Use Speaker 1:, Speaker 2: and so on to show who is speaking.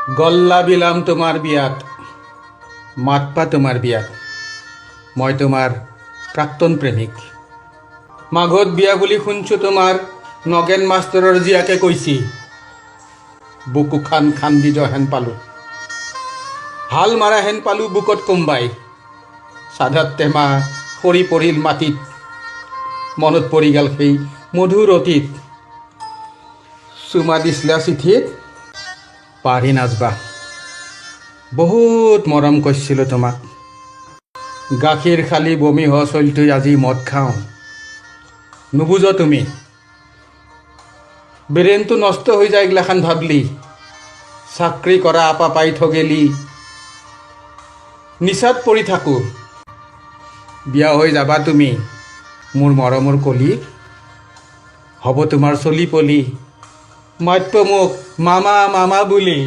Speaker 1: গল্লা বিলাম তোমাৰ বিয়াত, মাতপা তোমাৰ বিয়াত। মই তোমাৰ প্ৰাক্তন প্ৰেমিক। মাঘত বিয়া বুলি শুনছোঁ তোমাৰ নগেন মাষ্টৰৰ জীয়াকে কৈছি। বুকু খান খান্দি যোৱা হেন পালোঁ, হাল মাৰা হেন পালোঁ বুকত কোম্বাই। চাধাত টেমা সৰি পৰিল মাটিত, মনত পৰি গেল সেই মধুৰ অতীত। চুমা দিছিলা চিঠিত পাৰি নাজবা, বহুত মৰম কৰিছিলোঁ তোমাক। গাখীৰ খালি বমি হোৱা চলটোই আজি মদ খাওঁ, নুবুজ তুমি। ব্ৰেইনটো নষ্ট হৈ যায় এইগিলাখান ভাবলি। চাকৰি কৰা আপা পাই থগেলি, নিচাত পৰি থাকোঁ। বিয়া হৈ যাবা তুমি মোৰ মৰমৰ কলি, হ'ব তোমাৰ চলি পলি, মাতব মোক মামা মামা বুলি।